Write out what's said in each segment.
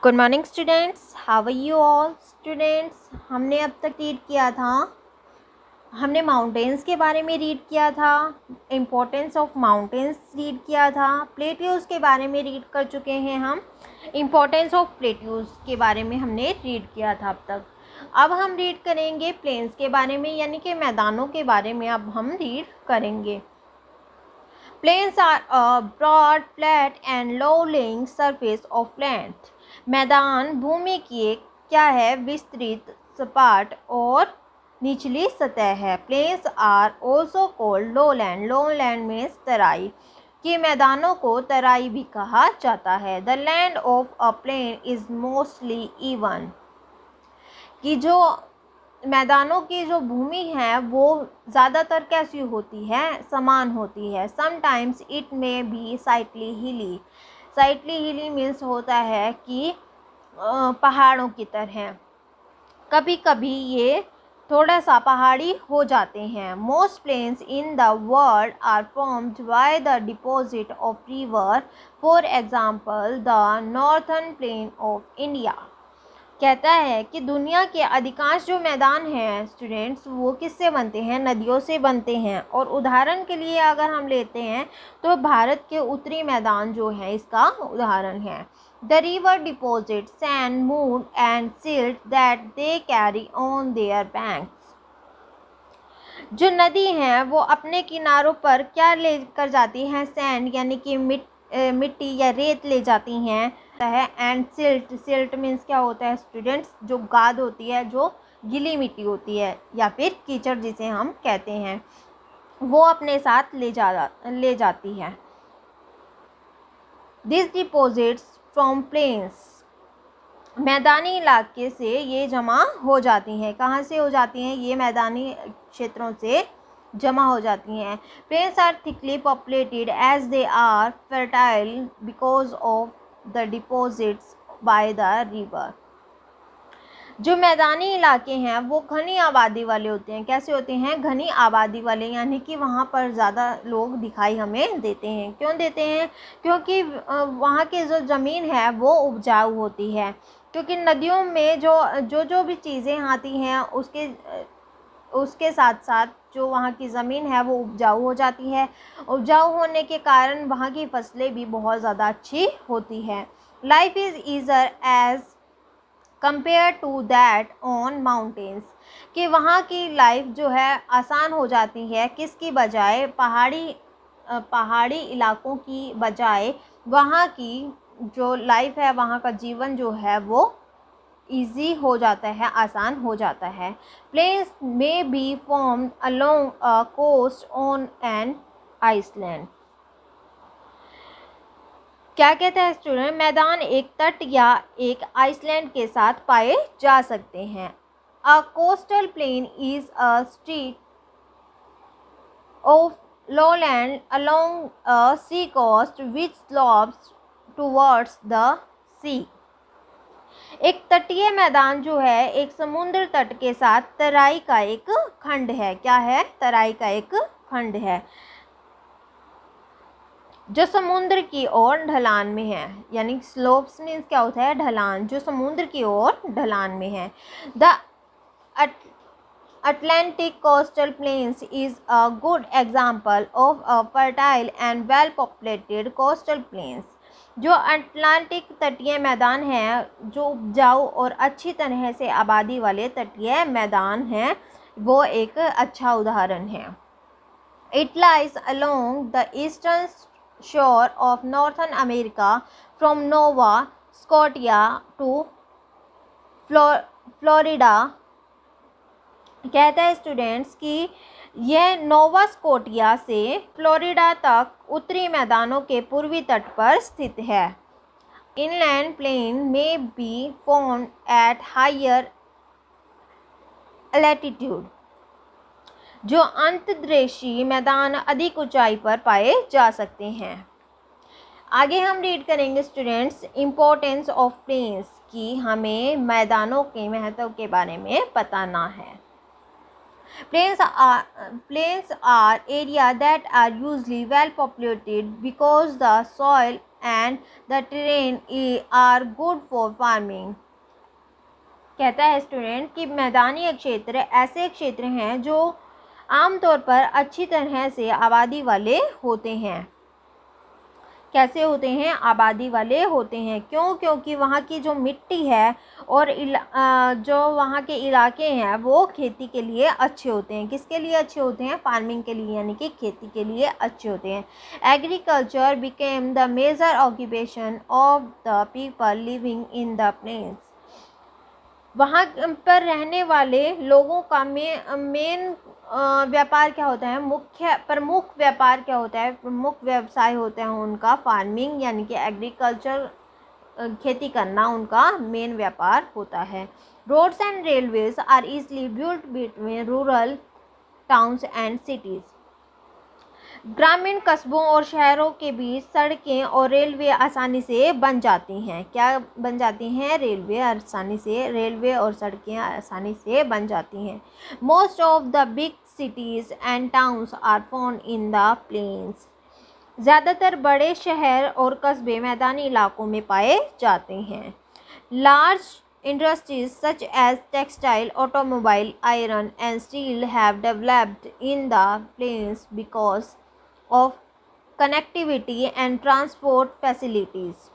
Good morning students, how are you all students. हमने अब तक रीड किया था, हमने माउंटेन्स के बारे में रीड किया था, इम्पोर्टेंस ऑफ माउंटेन्स रीड किया था, प्लेट्यूज़ के बारे में रीड कर चुके हैं हम, इम्पोर्टेंस ऑफ प्लेट्यूज़ के बारे में हमने रीड किया था अब तक। अब हम रीड करेंगे प्लेन्स के बारे में, यानी कि मैदानों के बारे में अब हम रीड करेंगे। Plains are a broad, flat and low-lying surface of land. मैदान भूमि की एक क्या है, विस्तृत, सपाट और निचली सतह है। Plains are also called lowland. Lowland means तराई, कि मैदानों को तराई भी कहा जाता है। The land of a plain is mostly even. कि जो मैदानों की जो भूमि है वो ज़्यादातर कैसी होती है, समान होती है। समटाइम्स इट में बी साइटली हिली। साइटली हिली मीन्स होता है कि पहाड़ों की तरह, कभी कभी ये थोड़ा सा पहाड़ी हो जाते हैं। Most plains in the world are formed by the deposit of river, for example the northern plain of India. कहता है कि दुनिया के अधिकांश जो मैदान हैं स्टूडेंट्स, वो किससे बनते हैं, नदियों से बनते हैं। और उदाहरण के लिए अगर हम लेते हैं तो भारत के उत्तरी मैदान जो है इसका उदाहरण है। The river deposit sand, mood and silt that they carry on their banks. जो नदी हैं वो अपने किनारों पर क्या लेकर जाती हैं, सैंड यानी कि मिट्टी या रेत ले जाती हैं है। एंड सिल्ट, सिल्ट मीन्स क्या होता है स्टूडेंट्स, जो गाद होती है, जो गीली मिट्टी होती है या फिर कीचड़ जिसे हम कहते हैं, वो अपने साथ ले जाती है। दिस डिपॉजिट्स फ्रॉम प्लेन्स, मैदानी इलाके से ये जमा हो जाती हैं। कहाँ से हो जाती हैं, ये मैदानी क्षेत्रों से जमा हो जाती हैं। Plains are thickly populated as they are fertile because of the deposits by the river. जो मैदानी इलाके हैं वो घनी आबादी वाले होते हैं। कैसे होते हैं, घनी आबादी वाले, यानी कि वहाँ पर ज़्यादा लोग दिखाई हमें देते हैं। क्यों देते हैं, क्योंकि वहाँ की जो ज़मीन है वो उपजाऊ होती है। क्योंकि नदियों में जो भी चीज़ें आती हैं उसके साथ साथ जो वहाँ की ज़मीन है वो उपजाऊ हो जाती है। उपजाऊ होने के कारण वहाँ की फसलें भी बहुत ज़्यादा अच्छी होती है। Life is easier as compare to that on mountains, कि वहाँ की लाइफ जो है आसान हो जाती है किसकी बजाय, पहाड़ी इलाकों की बजाय वहाँ की जो लाइफ है, वहाँ का जीवन जो है वो ईजी हो जाता है, आसान हो जाता है। Plains may be formed along a coast on an island. क्या कहता है स्टूडेंट, मैदान एक तट या एक आइसलैंड के साथ पाए जा सकते हैं। A coastal plain is a street of lowland along a sea coast which slopes towards the sea। एक तटीय मैदान जो है एक समुद्र तट के साथ तराई का एक खंड है। क्या है, तराई का एक खंड है जो समुद्र की ओर ढलान में है। यानी स्लोप्स मीन्स क्या होता है, ढलान, जो समुद्र की ओर ढलान में है। The Atlantic coastal plains is a good example of a fertile and well-populated coastal plains। जो अटलांटिक तटीय मैदान हैं, जो उपजाऊ और अच्छी तरह से आबादी वाले तटीय मैदान हैं, वो एक अच्छा उदाहरण है। It lies along the eastern shore of Northern America from Nova Scotia to Florida। कहता है स्टूडेंट्स कि यह नोवा स्कोटिया से फ्लोरिडा तक उत्तरी मैदानों के पूर्वी तट पर स्थित है। Inland plain may be formed at higher altitude. जो अंतर्देशीय मैदान अधिक ऊंचाई पर पाए जा सकते हैं। आगे हम रीड करेंगे स्टूडेंट्स इम्पोर्टेंस ऑफ प्लेन्स, की हमें मैदानों के महत्व के बारे में बताना है। Plains are area that are usually well populated because the soil and the terrain are good for farming. कहता है स्टूडेंट कि मैदानी क्षेत्र ऐसे क्षेत्र हैं जो आमतौर पर अच्छी तरह से आबादी वाले होते हैं। कैसे होते हैं? आबादी वाले होते हैं। क्यों? क्योंकि वहाँ की जो मिट्टी है और जो वहाँ के इलाके हैं वो खेती के लिए अच्छे होते हैं। किसके लिए अच्छे होते हैं? फार्मिंग के लिए, यानी कि खेती के लिए अच्छे होते हैं। Agriculture became the major occupation of the people living in the plains. वहाँ पर रहने वाले लोगों का मेन व्यापार क्या होता है? प्रमुख व्यापार क्या होता है? प्रमुख व्यवसाय होता है उनका फार्मिंग, यानी कि एग्रीकल्चर, खेती करना उनका मेन व्यापार होता है। Roads and railways are easily built between rural towns and cities. ग्रामीण कस्बों और शहरों के बीच सड़कें और रेलवे आसानी से बन जाती हैं। क्या बन जाती हैं? रेलवे और सड़कें आसानी से बन जाती हैं। Most of the big cities and towns are found in the plains. ज़्यादातर बड़े शहर और कस्बे मैदानी इलाकों में पाए जाते हैं। Large industries such as textile, automobile, iron and steel have developed in the plains because of connectivity and transport facilities.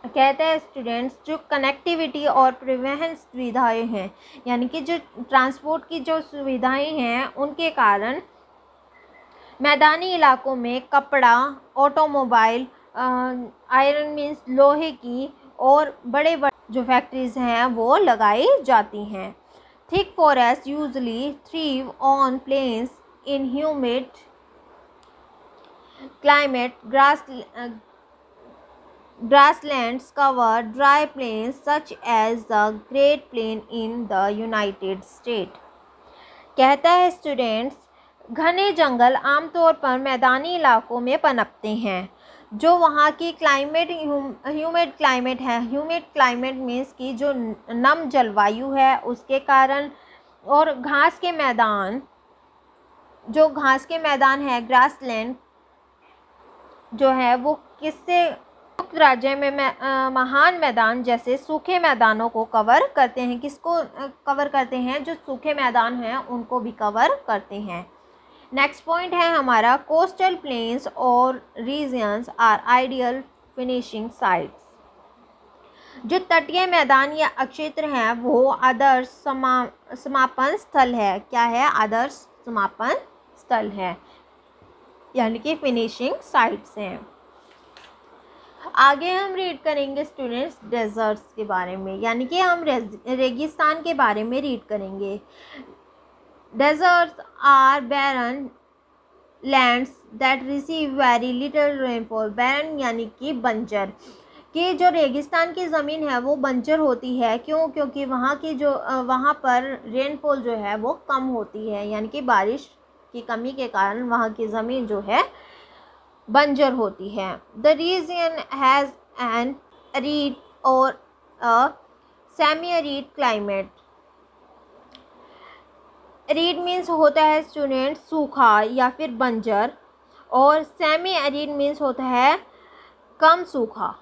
कहते हैं स्टूडेंट्स, जो कनेक्टिविटी और परिवहन सुविधाएं हैं, यानी कि जो ट्रांसपोर्ट की जो सुविधाएं हैं, उनके कारण मैदानी इलाकों में कपड़ा, ऑटोमोबाइल, आयरन मीन्स लोहे की, और बड़े बड़े जो फैक्ट्रीज हैं वो लगाई जाती हैं। Thick forest usually thrive on plains in humid climate. grasslands cover dry plains such as the Great Plain in the United States. कहता है स्टूडेंट्स, घने जंगल आमतौर पर मैदानी इलाकों में पनपते हैं। जो वहाँ की क्लाइमेट ह्यूमिड क्लाइमेट है, ह्यूमिड क्लाइमेट मीन्स की जो नम जलवायु है उसके कारण, और घास के मैदान है, ग्रासलैंड जो है वो किससे मुक्त राज्य में महान मैदान जैसे सूखे मैदानों को कवर करते हैं। किसको कवर करते हैं? जो सूखे मैदान हैं उनको भी कवर करते हैं। नेक्स्ट पॉइंट है हमारा, कोस्टल प्लेन्स और regions are ideal finishing sites. जो तटीय मैदान या क्षेत्र हैं वो आदर्श समापन स्थल है। क्या है? आदर्श समापन स्थल है, यानी कि फिनिशिंग साइट्स हैं। आगे हम रीड करेंगे स्टूडेंट्स डेजर्ट्स के बारे में, यानी कि हम रेगिस्तान के बारे में रीड करेंगे। Deserts are barren lands that receive very little rainfall. Barren यानी कि बंजर, कि जो रेगिस्तान की ज़मीन है वो बंजर होती है। क्यों? क्योंकि वहाँ पर रेनफॉल जो है वो कम होती है, यानी कि बारिश की कमी के कारण वहाँ की ज़मीन जो है बंजर होती है। The region has an arid और a semi arid climate. Arid means होता है स्टूडेंट सूखा या फिर बंजर, और सेमी एरिड मीन्स होता है कम सूखा।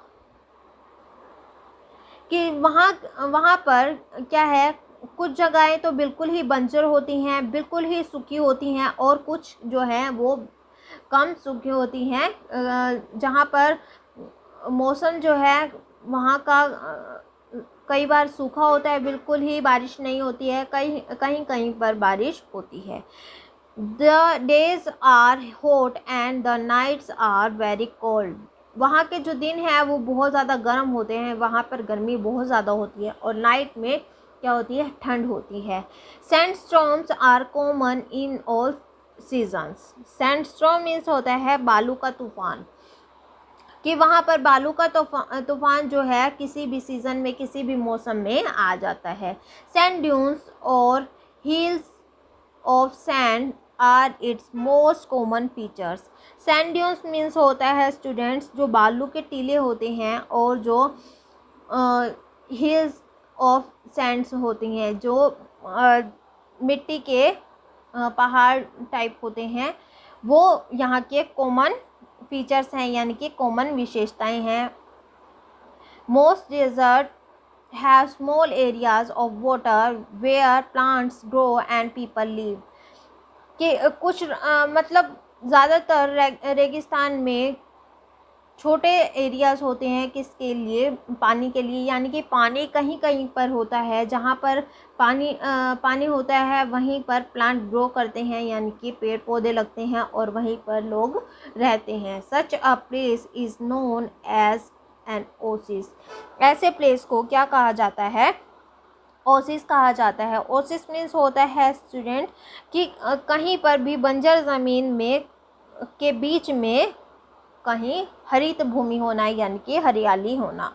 कि वहाँ पर क्या है, कुछ जगहें तो बिल्कुल ही बंजर होती हैं, बिल्कुल ही सूखी होती हैं, और कुछ जो है वो कम सूखी होती हैं, जहाँ पर मौसम जो है वहाँ का कई बार सूखा होता है, बिल्कुल ही बारिश नहीं होती है, कहीं पर बारिश होती है। The days are hot and the nights are very cold. वहाँ के जो दिन हैं वो बहुत ज़्यादा गर्म होते हैं, वहाँ पर गर्मी बहुत ज़्यादा होती है, और नाइट में क्या होती है? ठंड होती है। Sandstorms are common in all seasons. Sandstorm means होता है बालू का तूफान, कि वहाँ पर बालू का तूफान जो है किसी भी सीज़न में, किसी भी मौसम में आ जाता है। सैंड ड्यून्स और hills of sand are its most common features. Sand dunes means होता है स्टूडेंट्स जो बालू के टीले होते हैं, और जो हिल्स ऑफ सैंड्स होती हैं जो मिट्टी के पहाड़ टाइप होते हैं, वो यहाँ के कॉमन फीचर्स हैं यानी कि कॉमन विशेषताएं हैं। Most desert have small areas of water where plants grow and people live. कि कुछ मतलब ज़्यादातर रेगिस्तान में छोटे एरियाज़ होते हैं किसके लिए, पानी के लिए, यानी कि पानी कहीं कहीं पर होता है, जहाँ पर पानी होता है वहीं पर प्लांट ग्रो करते हैं यानी कि पेड़ पौधे लगते हैं और वहीं पर लोग रहते हैं। Such a place is known as an oasis. ऐसे प्लेस को क्या कहा जाता है, ओसिस कहा जाता है। ओसिस मीन्स होता है स्टूडेंट कि कहीं पर भी बंजर ज़मीन में के बीच में कहीं हरित भूमि होना यानी कि हरियाली होना।